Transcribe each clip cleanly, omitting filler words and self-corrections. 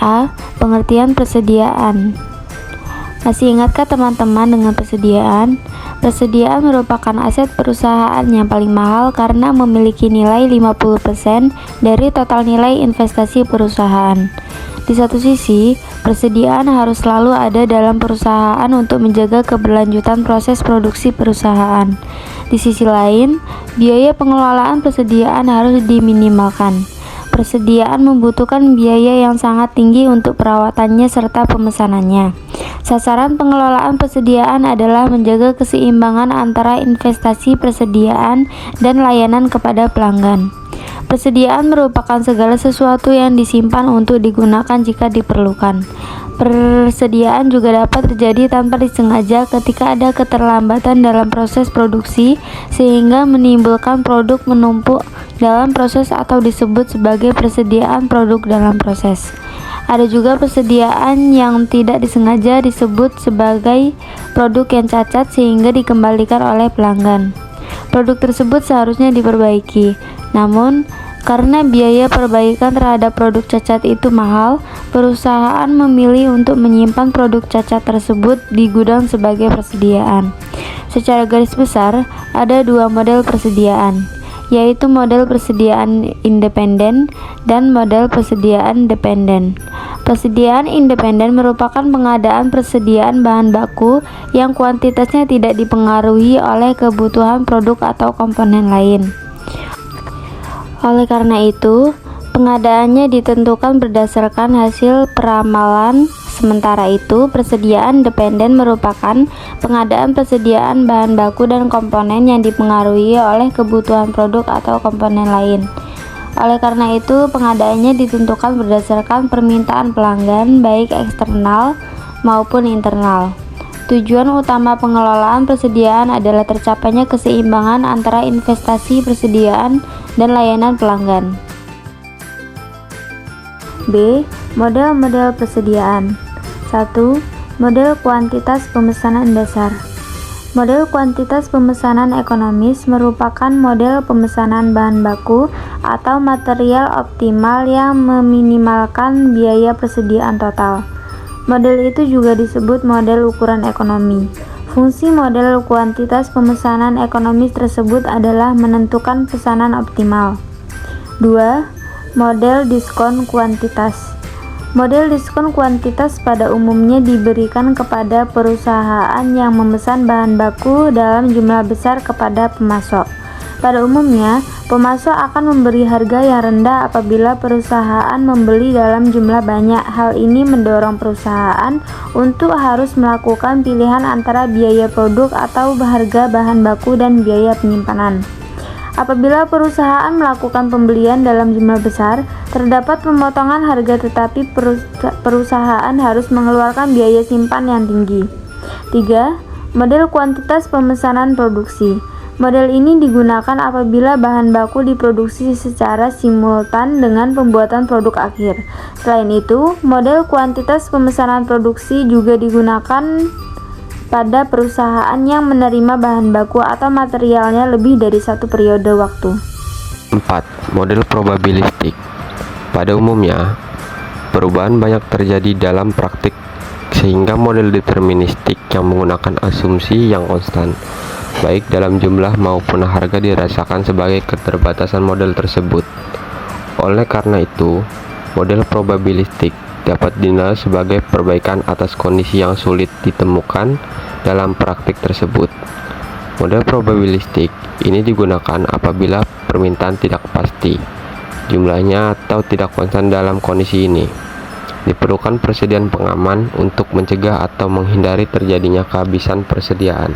A. Pengertian persediaan. Masih ingatkah teman-teman dengan persediaan? Persediaan merupakan aset perusahaan yang paling mahal karena memiliki nilai 50% dari total nilai investasi perusahaan. Di satu sisi, persediaan harus selalu ada dalam perusahaan untuk menjaga keberlanjutan proses produksi perusahaan. Di sisi lain, biaya pengelolaan persediaan harus diminimalkan. Persediaan membutuhkan biaya yang sangat tinggi untuk perawatannya serta pemesanannya. Sasaran pengelolaan persediaan adalah menjaga keseimbangan antara investasi persediaan dan layanan kepada pelanggan. Persediaan merupakan segala sesuatu yang disimpan untuk digunakan jika diperlukan. Persediaan juga dapat terjadi tanpa disengaja ketika ada keterlambatan dalam proses produksi sehingga menimbulkan produk menumpuk dalam proses atau disebut sebagai persediaan produk dalam proses. Ada juga persediaan yang tidak disengaja disebut sebagai produk yang cacat sehingga dikembalikan oleh pelanggan. Produk tersebut seharusnya diperbaiki, namun karena biaya perbaikan terhadap produk cacat itu mahal, perusahaan memilih untuk menyimpan produk cacat tersebut di gudang sebagai persediaan. Secara garis besar, ada dua model persediaan, yaitu model persediaan independen dan model persediaan dependen. Persediaan independen merupakan pengadaan persediaan bahan baku yang kuantitasnya tidak dipengaruhi oleh kebutuhan produk atau komponen lain. Oleh karena itu, pengadaannya ditentukan berdasarkan hasil peramalan. Sementara itu, persediaan dependen merupakan pengadaan persediaan bahan baku dan komponen yang dipengaruhi oleh kebutuhan produk atau komponen lain. Oleh karena itu, pengadaannya ditentukan berdasarkan permintaan pelanggan, baik eksternal maupun internal. Tujuan utama pengelolaan persediaan adalah tercapainya keseimbangan antara investasi persediaan dan layanan pelanggan. B. Model-model persediaan. 1. Model kuantitas pemesanan dasar. Model kuantitas pemesanan ekonomis merupakan model pemesanan bahan baku atau material optimal yang meminimalkan biaya persediaan total. Model itu juga disebut model ukuran ekonomi. Fungsi model kuantitas pemesanan ekonomis tersebut adalah menentukan pesanan optimal. 2. Model diskon kuantitas. Model diskon kuantitas pada umumnya diberikan kepada perusahaan yang memesan bahan baku dalam jumlah besar kepada pemasok. Pada umumnya, pemasok akan memberi harga yang rendah apabila perusahaan membeli dalam jumlah banyak. Hal ini mendorong perusahaan untuk harus melakukan pilihan antara biaya produk atau harga bahan baku dan biaya penyimpanan. Apabila perusahaan melakukan pembelian dalam jumlah besar, terdapat pemotongan harga tetapi perusahaan harus mengeluarkan biaya simpan yang tinggi. 3. Model kuantitas pemesanan produksi. Model ini digunakan apabila bahan baku diproduksi secara simultan dengan pembuatan produk akhir. Selain itu, model kuantitas pemesanan produksi juga digunakan pada perusahaan yang menerima bahan baku atau materialnya lebih dari satu periode waktu. 4. Model probabilistik. Pada umumnya, perubahan banyak terjadi dalam praktik sehingga model deterministik yang menggunakan asumsi yang konstan, baik dalam jumlah maupun harga dirasakan sebagai keterbatasan model tersebut. Oleh karena itu, model probabilistik dapat dinilai sebagai perbaikan atas kondisi yang sulit ditemukan dalam praktik tersebut. Model probabilistik ini digunakan apabila permintaan tidak pasti jumlahnya atau tidak konstan. Dalam kondisi ini, diperlukan persediaan pengaman untuk mencegah atau menghindari terjadinya kehabisan persediaan.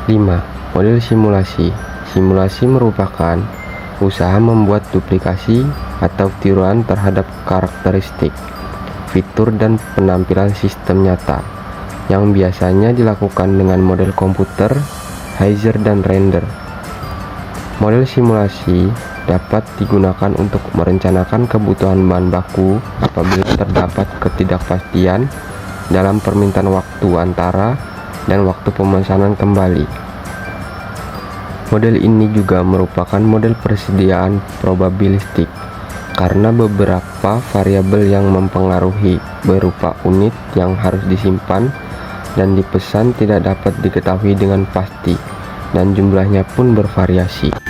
5. Model simulasi. Simulasi merupakan usaha membuat duplikasi atau tiruan terhadap karakteristik, fitur, dan penampilan sistem nyata yang biasanya dilakukan dengan model komputer, Hazer, dan render. Model simulasi dapat digunakan untuk merencanakan kebutuhan bahan baku apabila terdapat ketidakpastian dalam permintaan waktu antara dan waktu pemesanan kembali. Model ini juga merupakan model persediaan probabilistik karena beberapa variabel yang mempengaruhi berupa unit yang harus disimpan dan dipesan tidak dapat diketahui dengan pasti dan jumlahnya pun bervariasi.